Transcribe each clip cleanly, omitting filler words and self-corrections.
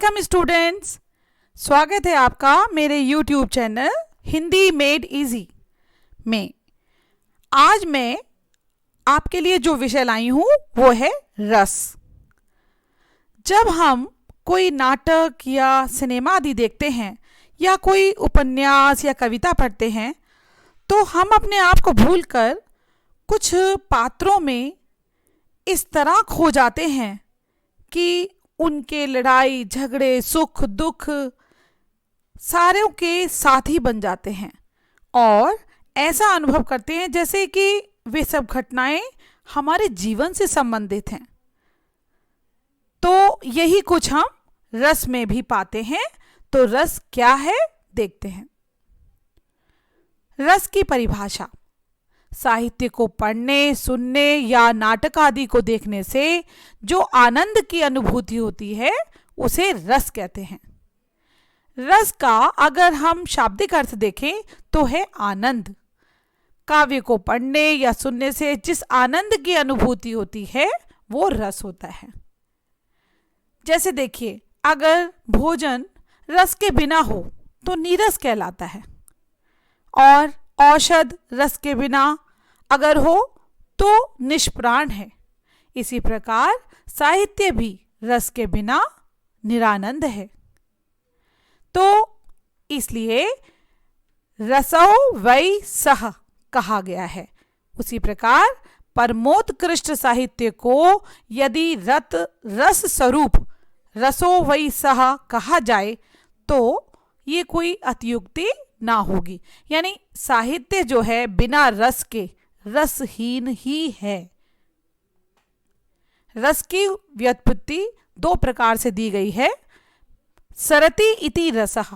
Welcome students, स्वागत है आपका मेरे YouTube channel Hindi made easy में। आज मैं आपके लिए जो विषय लाई हूँ वो है रस। जब हम कोई नाटक या सिनेमा आदि देखते हैं या कोई उपन्यास या कविता पढ़ते हैं तो हम अपने आप को भूलकर कुछ पात्रों में इस तरह खो जाते हैं कि उनके लड़ाई झगड़े सुख दुख सारों के साथी बन जाते हैं और ऐसा अनुभव करते हैं जैसे कि वे सब घटनाएं हमारे जीवन से संबंधित हैं। तो यही कुछ हम रस में भी पाते हैं। तो रस क्या है देखते हैं। रस की परिभाषा: साहित्य को पढ़ने, सुनने या नाटक आदि को देखने से जो आनंद की अनुभूति होती है उसे रस कहते हैं। रस का अगर हम शाब्दिक अर्थ देखें तो है आनंद। काव्य को पढ़ने या सुनने से जिस आनंद की अनुभूति होती है वो रस होता है। जैसे देखिए, अगर भोजन रस के बिना हो तो नीरस कहलाता है और औषध रस के बिना अगर हो तो निष्प्राण है। इसी प्रकार साहित्य भी रस के बिना निरानंद है। तो इसलिए रसो वै सह कहा गया है। उसी प्रकार परमोत्कृष्ट साहित्य को यदि रस स्वरूप रसो वै सह कहा जाए तो ये कोई अतियुक्ति ना होगी। यानी साहित्य जो है बिना रस के रसहीन ही है। रस की व्युत्पत्ति दो प्रकार से दी गई है। सरति इति रसः,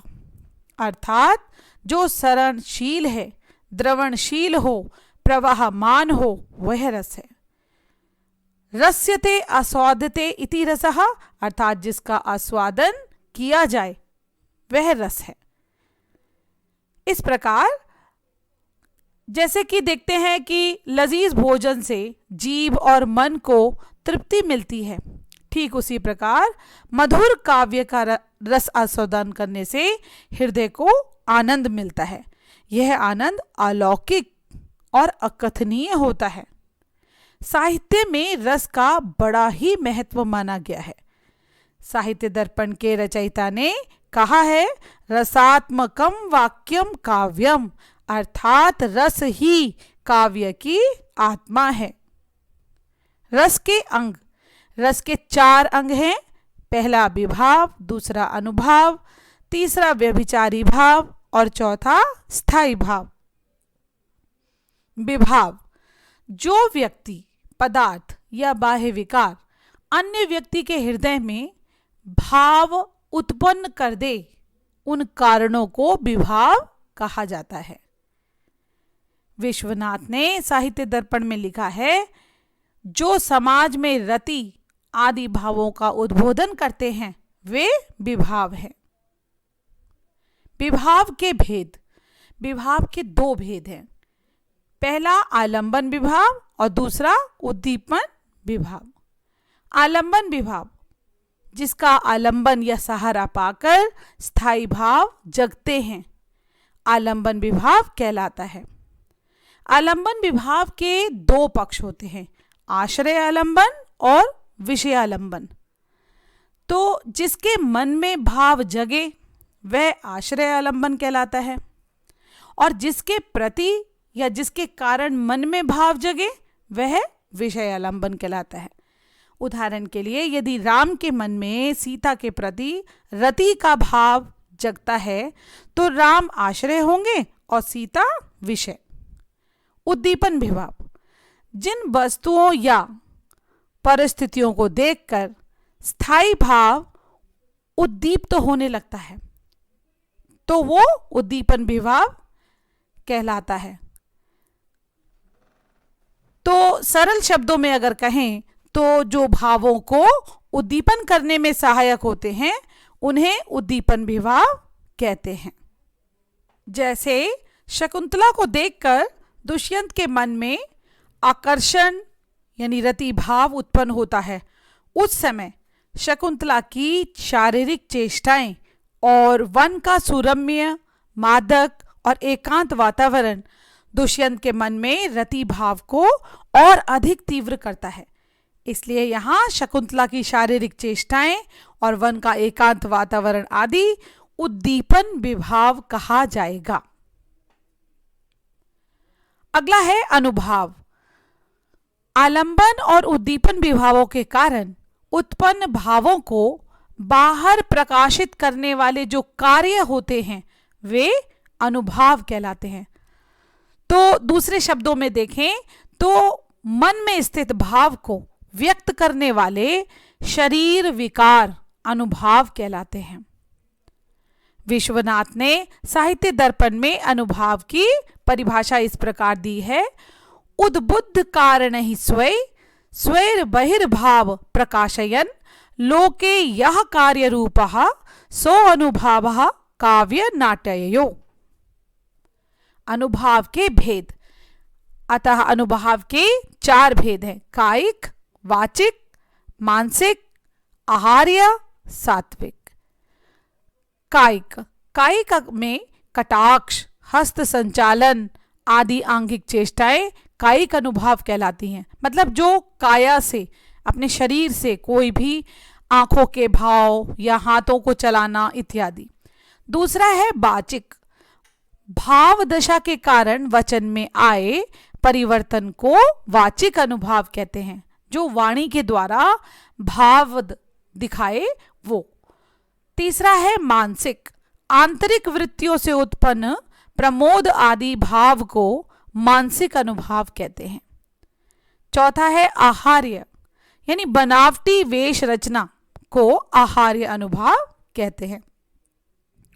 अर्थात जो सरणशील है, द्रवणशील हो, प्रवाहमान हो, वह रस है। रस्यते आस्वाद्यते इति रसः, अर्थात जिसका आस्वादन किया जाए वह रस है। इस प्रकार जैसे कि देखते हैं कि लजीज भोजन से जीभ और मन को तृप्ति मिलती है, ठीक उसी प्रकार मधुर काव्य का रस आस्वादन करने से हृदय को आनंद मिलता है। यह आनंद अलौकिक और अकथनीय होता है। साहित्य में रस का बड़ा ही महत्व माना गया है। साहित्य दर्पण के रचयिता ने कहा है, रसात्मकम वाक्यम काव्यम, अर्थात रस ही काव्य की आत्मा है। रस के अंग: रस के 4 अंग हैं। पहला विभाव, दूसरा अनुभाव, तीसरा व्यभिचारी भाव और चौथा स्थायी भाव। विभाव: जो व्यक्ति, पदार्थ या बाह्य विकार अन्य व्यक्ति के हृदय में भाव उत्पन्न कर दे, उन कारणों को विभाव कहा जाता है। विश्वनाथ ने साहित्य दर्पण में लिखा है, जो समाज में रति आदि भावों का उद्बोधन करते हैं वे विभाव हैं। विभाव के भेद: विभाव के 2 भेद हैं। पहला आलंबन विभाव और दूसरा उद्दीपन विभाव। आलंबन विभाव: जिसका आलंबन या सहारा पाकर स्थायी भाव जगते हैं, आलंबन विभाव कहलाता है। आलंबन विभाव के 2 पक्ष होते हैं, आश्रय आलंबन और विषय आलंबन। तो जिसके मन में भाव जगे वह आश्रय आलंबन कहलाता है और जिसके प्रति या जिसके कारण मन में भाव जगे वह विषय आलंबन कहलाता है। उदाहरण के लिए, यदि राम के मन में सीता के प्रति रति का भाव जगता है तो राम आश्रय होंगे और सीता विषय। उद्दीपन विभाव: जिन वस्तुओं या परिस्थितियों को देखकर स्थायी भाव उद्दीप्त होने लगता है तो वो उद्दीपन विभाव कहलाता है। तो सरल शब्दों में अगर कहें तो जो भावों को उद्दीपन करने में सहायक होते हैं उन्हें उद्दीपन विभाव कहते हैं। जैसे शकुंतला को देखकर दुष्यंत के मन में आकर्षण यानी रति भाव उत्पन्न होता है, उस समय शकुंतला की शारीरिक चेष्टाएं और वन का सुरम्य, मादक और एकांत वातावरण दुष्यंत के मन में रति भाव को और अधिक तीव्र करता है। इसलिए यहाँ शकुंतला की शारीरिक चेष्टाएं और वन का एकांत वातावरण आदि उद्दीपन विभाव कहा जाएगा। अगला है अनुभाव। आलंबन और उद्दीपन विभावों के कारण उत्पन्न भावों को बाहर प्रकाशित करने वाले जो कार्य होते हैं वे अनुभाव कहलाते हैं। तो दूसरे शब्दों में देखें तो मन में स्थित भाव को व्यक्त करने वाले शरीर विकार अनुभाव कहलाते हैं। विश्वनाथ ने साहित्य दर्पण में अनुभाव की परिभाषा इस प्रकार दी है। उद्बुद्ध कारण ही स्वै स्वैर बहिर्भाव प्रकाशयन लोके यह कार्य रूपः सो अनुभावः काव्य नाट्ययो। अनुभाव के भेद। अतः अनुभाव के 4 भेद हैं: कायिक, वाचिक, मानसिक, आहार्य, सात्विक। कायिक। कायिक में कटाक्ष, हस्त संचालन आदि आंगिक चेष्टाएं कायिक अनुभाव कहलाती हैं। मतलब जो काया से, अपने शरीर से कोई भी आंखों के भाव या हाथों को चलाना इत्यादि। दूसरा है वाचिक। भाव दशा के कारण वचन में आए परिवर्तन को वाचिक अनुभाव कहते हैं। जो वाणी के द्वारा भाव दिखाए वो। तीसरा है मानसिक। आंतरिक वृत्तियों से उत्पन्न प्रमोद आदि भाव को मानसिक अनुभाव कहते हैं। चौथा है आहार्य, यानी बनावटी वेश रचना को आहार्य अनुभाव कहते हैं।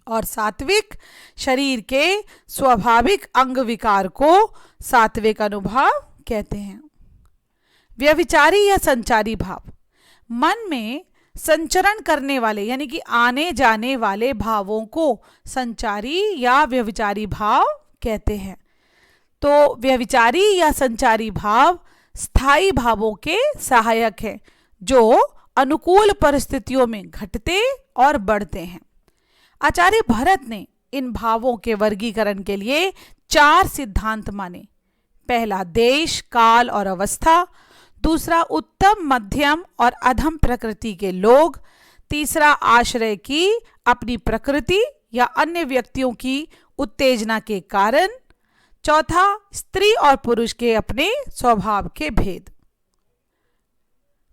और सात्विक, शरीर के स्वाभाविक अंग विकार को सात्विक अनुभाव कहते हैं। व्यभिचारी या संचारी भाव। मन में संचरण करने वाले यानी कि आने जाने वाले भावों को संचारी या व्यभिचारी भाव कहते हैं। तो व्यभिचारी या संचारी भाव स्थायी भावों के सहायक हैं जो अनुकूल परिस्थितियों में घटते और बढ़ते हैं। आचार्य भरत ने इन भावों के वर्गीकरण के लिए 4 सिद्धांत माने। पहला देश, काल और अवस्था। दूसरा उत्तम, मध्यम और अधम प्रकृति के लोग। तीसरा आश्रय की अपनी प्रकृति या अन्य व्यक्तियों की उत्तेजना के कारण। चौथा स्त्री और पुरुष के अपने स्वभाव के भेद।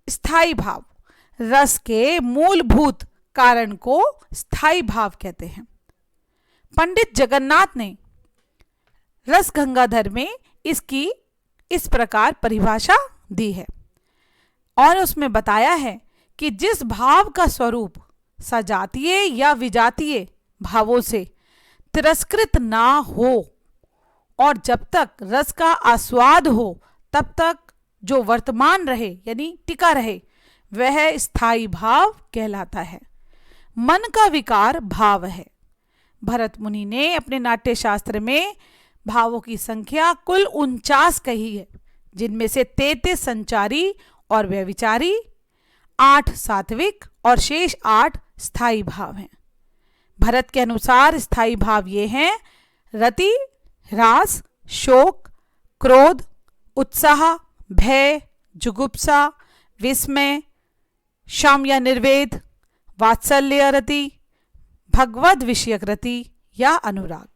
स्थायी भाव। रस के मूलभूत कारण को स्थायी भाव कहते हैं। पंडित जगन्नाथ ने रस गंगाधर में इसकी इस प्रकार परिभाषा दी है और उसमें बताया है कि जिस भाव का स्वरूप सजातीय या विजातीय भावों से तिरस्कृत ना हो और जब तक रस का आस्वाद हो तब तक जो वर्तमान रहे यानी टिका रहे वह स्थायी भाव कहलाता है। मन का विकार भाव है। भरत मुनि ने अपने नाट्य शास्त्र में भावों की संख्या कुल 49 कही है, जिनमें से 33 संचारी और व्यभिचारी, 8 सात्विक और शेष 8 स्थायी भाव हैं। भरत के अनुसार स्थायी भाव ये हैं: रति, ह्रास, शोक, क्रोध, उत्साह, भय, जुगुप्सा, विस्मय, शम या निर्वेद, वात्सल्य रति, भगवद विषयक रति या अनुराग।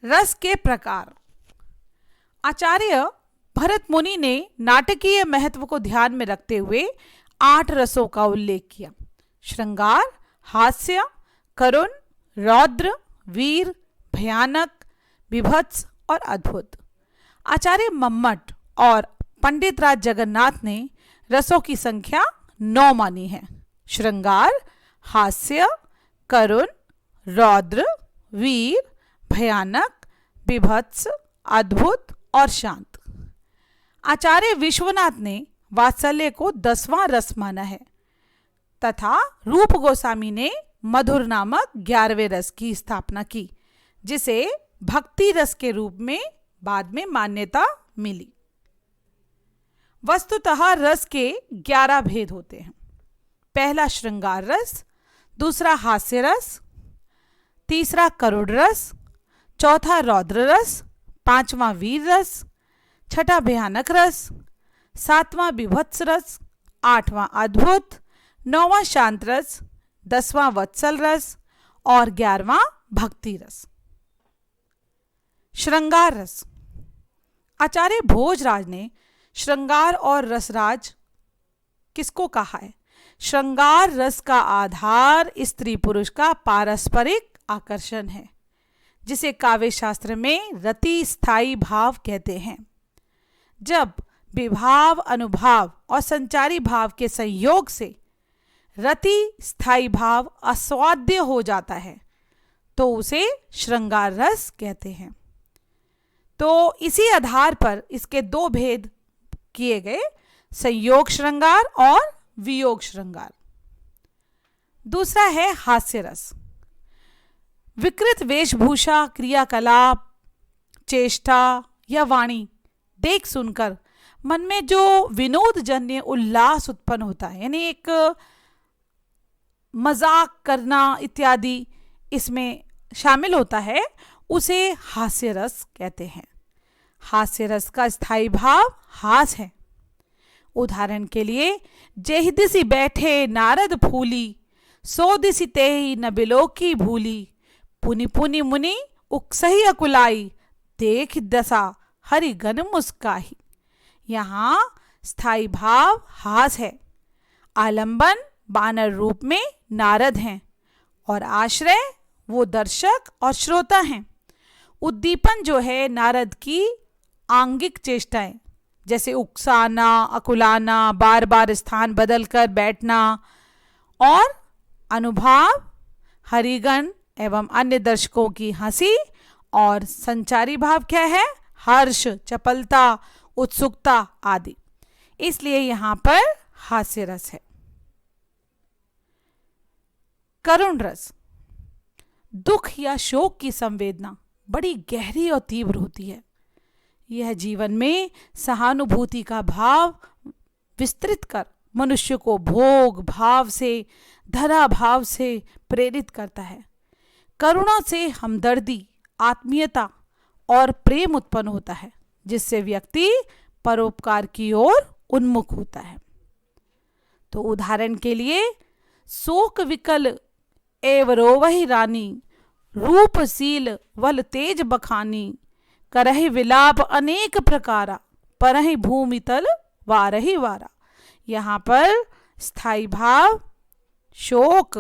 रस के प्रकार। आचार्य भरत मुनि ने नाटकीय महत्व को ध्यान में रखते हुए 8 रसों का उल्लेख किया: श्रृंगार, हास्य, करुण, रौद्र, वीर, भयानक, विभत्स और अद्भुत। आचार्य मम्मट और पंडित राज जगन्नाथ ने रसों की संख्या 9 मानी है: श्रृंगार, हास्य, करुण, रौद्र, वीर, भयानक, विभत्स, अद्भुत और शांत। आचार्य विश्वनाथ ने वात्सल्य को 10वां रस माना है तथा रूप गोस्वामी ने मधुर नामक 11वें रस की स्थापना की, जिसे भक्ति रस के रूप में बाद में मान्यता मिली। वस्तुतः रस के 11 भेद होते हैं। पहला श्रृंगार रस, दूसरा हास्य रस, तीसरा करुण रस, चौथा रौद्र रस, पांचवा वीर रस, छठा भयानक रस, सातवां विभत्स रस, आठवां अद्भुत, नौवां शांत रस, 10वां वत्सल रस और 11वां भक्ति रस। श्रृंगार रस। आचार्य भोजराज ने श्रृंगार और रसराज किसको कहा है? श्रृंगार रस का आधार स्त्री पुरुष का पारस्परिक आकर्षण है, जिसे काव्य शास्त्र में रति स्थायी भाव कहते हैं। जब विभाव, अनुभाव और संचारी भाव के संयोग से रति स्थायी भाव आस्वाद्य हो जाता है तो उसे श्रृंगार रस कहते हैं। तो इसी आधार पर इसके दो भेद किए गए, संयोग श्रृंगार और वियोग श्रृंगार। दूसरा है हास्य रस। विकृत वेशभूषा, क्रियाकलाप, चेष्टा या वाणी देख सुनकर मन में जो विनोद जन्य उल्लास उत्पन्न होता है, यानी एक मजाक करना इत्यादि इसमें शामिल होता है, उसे हास्य रस कहते हैं। हास्य रस का स्थायी भाव हास है। उदाहरण के लिए, जेहि दिसि बैठे नारद फूली, सो दिसि तेहि न बिलोकी भूली, पुनि पुनि मुनि उकसहि अकुलाई, देख दशा हरि गन मुस्काही। यहाँ स्थायी भाव हास है। आलंबन बानर रूप में नारद हैं और आश्रय वो दर्शक और श्रोता हैं। उद्दीपन जो है नारद की आंगिक चेष्टाएं, जैसे उकसाना, अकुलाना, बार बार स्थान बदलकर बैठना, और अनुभाव हरिगण एवं अन्य दर्शकों की हंसी, और संचारी भाव क्या है? हर्ष, चपलता, उत्सुकता आदि। इसलिए यहां पर हास्य रस है। करुण रस। दुख या शोक की संवेदना बड़ी गहरी और तीव्र होती है। यह जीवन में सहानुभूति का भाव विस्तृत कर मनुष्य को भोग भाव से, धरा भाव से प्रेरित करता है। करुणा से हमदर्दी, आत्मीयता और प्रेम उत्पन्न होता है, जिससे व्यक्ति परोपकार की ओर उन्मुख होता है। तो उदाहरण के लिए, शोक विकल एव रोवहि रानी, रूपशील वल तेज बखानी, करहि विलाप अनेक प्रकारा, परहि भूमि तल वारहि वारा। यहाँ पर स्थायी भाव शोक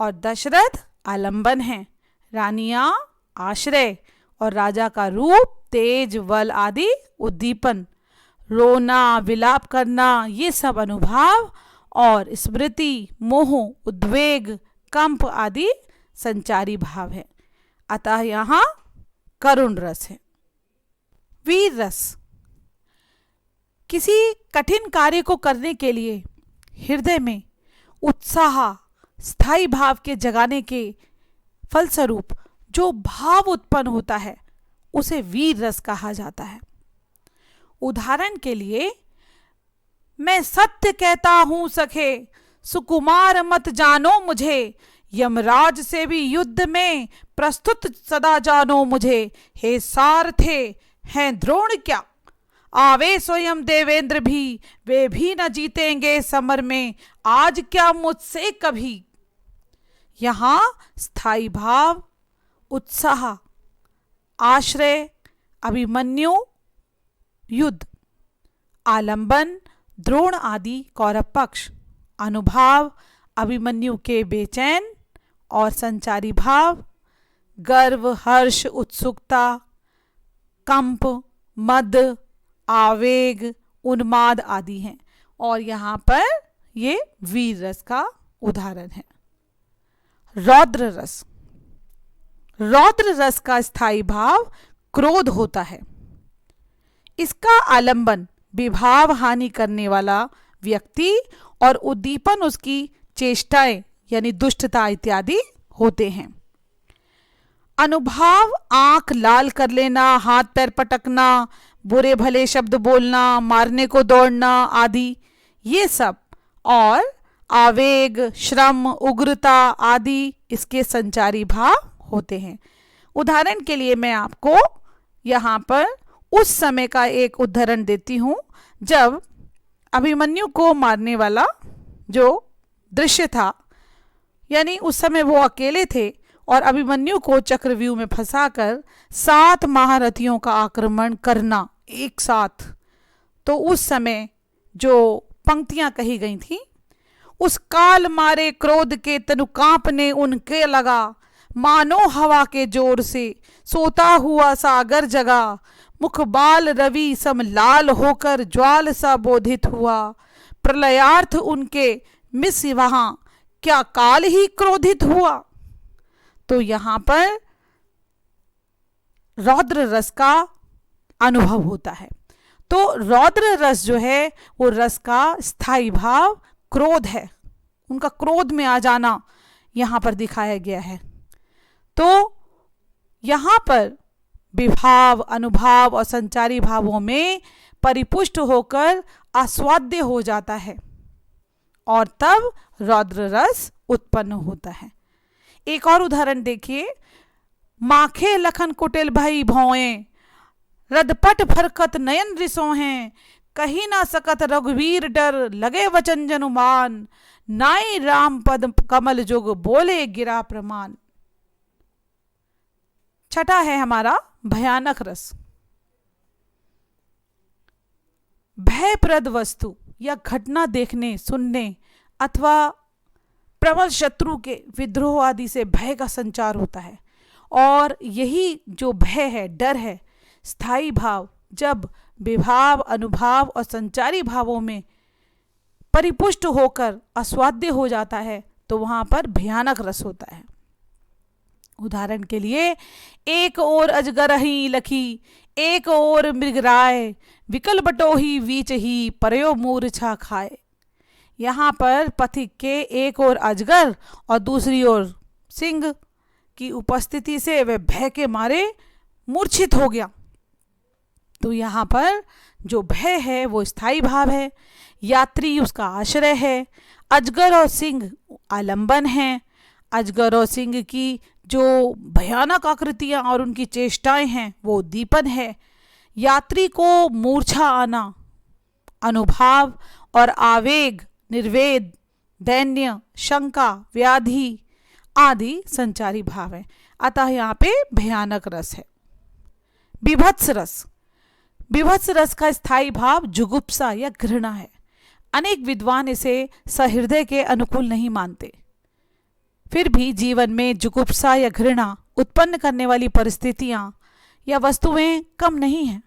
और दशरथ आलंबन है, रानियां आश्रय और राजा का रूप, तेज, बल आदि उद्दीपन, रोना, विलाप करना ये सब अनुभाव, और स्मृति, मोह, उद्वेग, कंप आदि संचारी भाव है। अतः यहाँ करुण रस है। वीर रस। किसी कठिन कार्य को करने के लिए हृदय में उत्साह, स्थायी भाव के जगाने के फलस्वरूप जो भाव उत्पन्न होता है उसे वीर रस कहा जाता है। उदाहरण के लिए, मैं सत्य कहता हूं सखे, सुकुमार मत जानो मुझे, यमराज से भी युद्ध में प्रस्तुत सदा जानो मुझे, हे सारथे हैं द्रोण क्या, आवे स्वयं देवेंद्र भी, वे भी न जीतेंगे समर में, आज क्या मुझसे कभी। यहाँ स्थायी भाव उत्साह, आश्रय, अभिमन्यु, युद्ध, आलंबन, द्रोण आदि कौरव पक्ष, अनुभाव अभिमन्यु के बेचैन और संचारी भाव, गर्व, हर्ष, उत्सुकता, कंप, मद, आवेग, उन्माद आदि हैं। और यहाँ पर ये वीर रस का उदाहरण है। रौद्र रस। रौद्र रस का स्थायी भाव क्रोध होता है। इसका आलंबन विभाव हानि करने वाला व्यक्ति और उद्दीपन उसकी चेष्टाएं यानी दुष्टता इत्यादि होते हैं। अनुभाव आंख लाल कर लेना, हाथ पैर पटकना, बुरे भले शब्द बोलना, मारने को दौड़ना आदि ये सब। और आवेग, श्रम, उग्रता आदि इसके संचारी भाव होते हैं। उदाहरण के लिए मैं आपको यहाँ पर उस समय का एक उदाहरण देती हूँ जब अभिमन्यु को मारने वाला जो दृश्य था, यानी उस समय वो अकेले थे और अभिमन्यु को चक्रव्यूह में फंसाकर 7 महारथियों का आक्रमण करना एक साथ। तो उस समय जो पंक्तियां कही गई थी, उस काल मारे क्रोध के तनु कांपने उनके लगा, मानो हवा के जोर से सोता हुआ सागर जगा, मुख बाल रवि सम लाल होकर ज्वाल सा बोधित हुआ, प्रलयार्थ उनके मिस वहां क्या काल ही क्रोधित हुआ। तो यहां पर रौद्र रस का अनुभव होता है। तो रौद्र रस जो है वो रस का स्थायी भाव क्रोध है, उनका क्रोध में आ जाना यहां पर दिखाया गया है। तो यहां पर विभाव, अनुभाव और संचारी भावों में परिपुष्ट होकर आस्वाद्य हो जाता है और तब रौद्र रस उत्पन्न होता है। एक और उदाहरण देखिए, माखे लखन कुटिल भई भौएं, रदपट फरकत नयन रिसो हैं, कही ना सकत रघुवीर डर लगे वचन जनुमान, नाई राम पद कमल जुग बोले गिरा प्रमाण। छठा है हमारा भयानक रस। भयप्रद वस्तु या घटना देखने, सुनने अथवा प्रबल शत्रु के विद्रोह आदि से भय का संचार होता है। और यही जो भय है, डर है, स्थायी भाव जब विभाव, अनुभाव और संचारी भावों में परिपुष्ट होकर आस्वाद्य हो जाता है तो वहां पर भयानक रस होता है। उदाहरण के लिए, एक ओर अजगरही लखी, एक ओर मृगराय, विकल बटोही वीच ही परयो मूर्छा खाए। यहाँ पर पथिक के एक ओर अजगर और दूसरी ओर सिंह की उपस्थिति से वह भय के मारे मूर्छित हो गया। तो यहाँ पर जो भय है वो स्थायी भाव है, यात्री उसका आश्रय है, अजगर और सिंह आलंबन हैं। अजगर और सिंह की जो भयानक आकृतियां और उनकी चेष्टाएं हैं वो दीपन है। यात्री को मूर्छा आना अनुभाव और आवेग, निर्वेद, दैन्य, शंका, व्याधि आदि संचारी भाव है। अतः यहाँ पे भयानक रस है। बीभत्स रस, बीभत्स रस का स्थायी भाव जुगुप्सा या घृणा है। अनेक विद्वान इसे सहृदय के अनुकूल नहीं मानते, फिर भी जीवन में जुगुप्सा या घृणा उत्पन्न करने वाली परिस्थितियां या वस्तुएं कम नहीं हैं।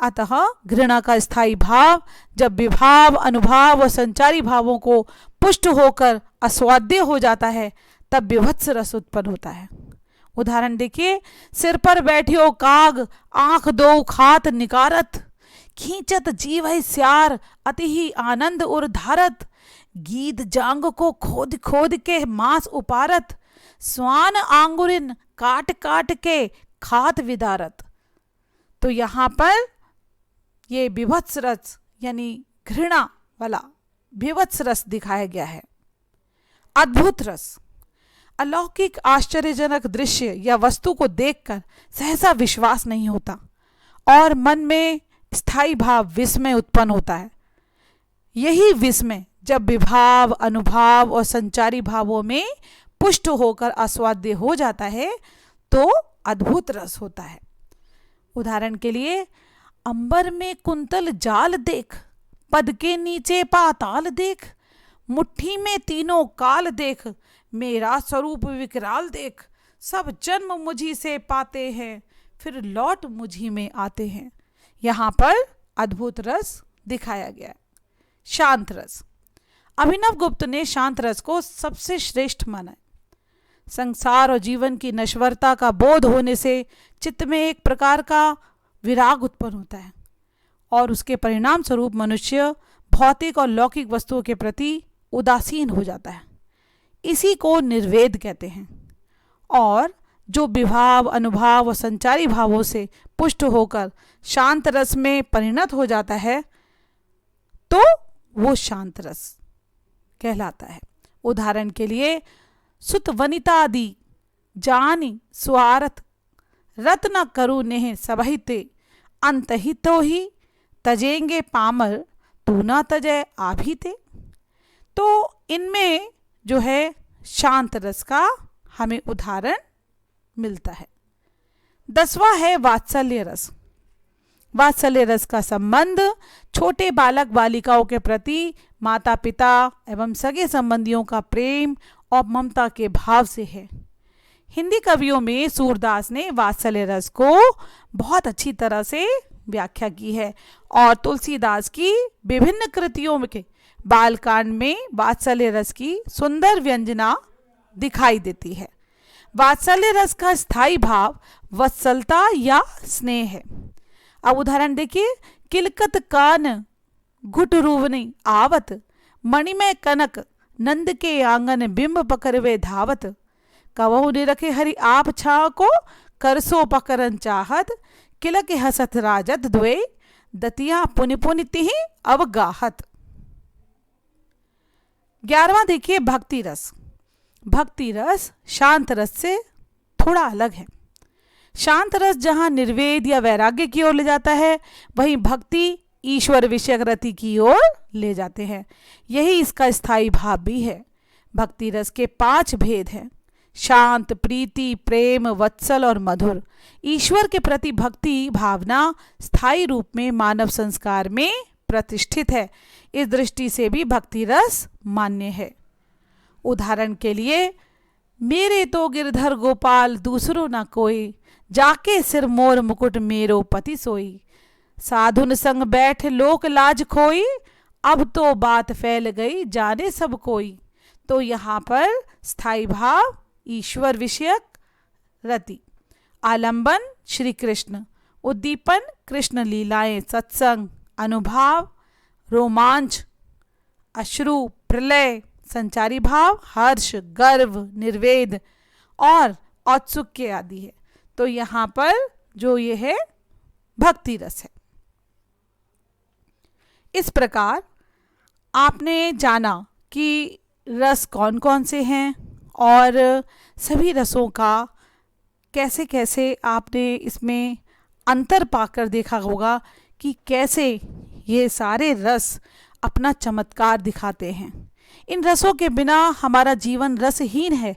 अतः घृणा का स्थायी भाव जब विभाव, अनुभाव और संचारी भावों को पुष्ट होकर आस्वाद्य हो जाता है तब विभत्स रस उत्पन्न होता है। उदाहरण देखिए, सिर पर बैठियो काग, आंख दो खात निकारत, खींचत जीव है स्यार, अति ही आनंद उर धारत, गीद जांग को खोद खोद के मांस उपारत, स्वान आंगुरिन काट काट के खात विदारत। तो यहाँ पर ये विभत्स रस यानी घृणा वाला विभत्स रस दिखाया गया है। अद्भुत रस, अलौकिक आश्चर्यजनक दृश्य या वस्तु को देखकर सहसा विश्वास नहीं होता और मन में स्थायी भाव विस्मय उत्पन्न होता है। यही विस्मय जब विभाव, अनुभाव और संचारी भावों में पुष्ट होकर आस्वाद्य हो जाता है तो अद्भुत रस होता है। उदाहरण के लिए, अंबर में कुंतल जाल देख, पद के नीचे पाताल देख, मुट्ठी में तीनों काल देख, मेरा स्वरूप विकराल देख, सब जन्म मुझी से पाते हैं, फिर लौट मुझी में आते हैं। यहाँ पर अद्भुत रस दिखाया गया। शांत रस, अभिनव गुप्त ने शांत रस को सबसे श्रेष्ठ माना है। संसार और जीवन की नश्वरता का बोध होने से चित्त में एक प्रकार का विराग उत्पन्न होता है और उसके परिणाम स्वरूप मनुष्य भौतिक और लौकिक वस्तुओं के प्रति उदासीन हो जाता है। इसी को निर्वेद कहते हैं। और जो विभाव, अनुभाव और संचारी भावों से पुष्ट होकर शांत रस में परिणत हो जाता है तो वो शांत रस कहलाता है। उदाहरण के लिए, सुत वनितादि जानी स्वार्थ रत्न करु नेह सबहिते अंतहितो ही तजेंगे पामर तू ना तजय आभीते। तो इनमें जो है शांत रस का हमें उदाहरण मिलता है। 10वां है वात्सल्य रस। वात्सल्य रस का संबंध छोटे बालक बालिकाओं के प्रति माता पिता एवं सगे संबंधियों का प्रेम और ममता के भाव से है। हिंदी कवियों में सूरदास ने वात्सल्य रस को बहुत अच्छी तरह से व्याख्या की है और तुलसीदास की विभिन्न कृतियों के बालकांड में वात्सल्य रस की सुंदर व्यंजना दिखाई देती है। वात्सल्य रस का स्थायी भाव वत्सलता या स्नेह है। अब उदाहरण देखिए, किलकत कान घुट रूवनी आवत मणिमय कनक नंद के आंगन बिंब पकड़वे धावत कवहु निरखे हरि आप छा को करसो पकड़न चाहत किलक हसत राजत द्वे दतिया पुनि पुनि तिहि अवगाहत। 11वां देखिए भक्ति रस। भक्ति रस शांत रस से थोड़ा अलग है। शांत रस जहां निर्वेद या वैराग्य की ओर ले जाता है, वहीं भक्ति ईश्वर विषयक रति की ओर ले जाते हैं। यही इसका स्थायी भाव भी है। भक्ति रस के 5 भेद हैं: शांत, प्रीति, प्रेम, वत्सल और मधुर। ईश्वर के प्रति भक्ति भावना स्थायी रूप में मानव संस्कार में प्रतिष्ठित है। इस दृष्टि से भी भक्ति रस मान्य है। उदाहरण के लिए, मेरे तो गिरधर गोपाल दूसरो न कोई जाके सिर मोर मुकुट मेरो पति सोई साधुन संग बैठ लोक लाज खोई अब तो बात फैल गई जाने सब कोई। तो यहाँ पर स्थायी भाव ईश्वर विषयक रति, आलंबन श्री कृष्ण, उद्दीपन कृष्ण लीलाएं, सत्संग, अनुभाव, रोमांच, अश्रु, प्रलय, संचारी भाव, हर्ष, गर्व, निर्वेद और औत्सुक्य आदि है। तो यहाँ पर जो ये है भक्ति रस है। इस प्रकार आपने जाना कि रस कौन कौन से हैं और सभी रसों का कैसे कैसे आपने इसमें अंतर पाकर देखा होगा कि कैसे ये सारे रस अपना चमत्कार दिखाते हैं। इन रसों के बिना हमारा जीवन रसहीन है,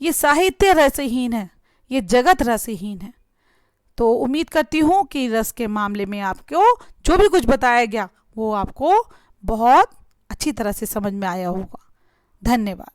ये साहित्य रसहीन है, ये जगत रसहीन है। तो उम्मीद करती हूँ कि रस के मामले में आपको जो भी कुछ बताया गया वो आपको बहुत अच्छी तरह से समझ में आया होगा। धन्यवाद।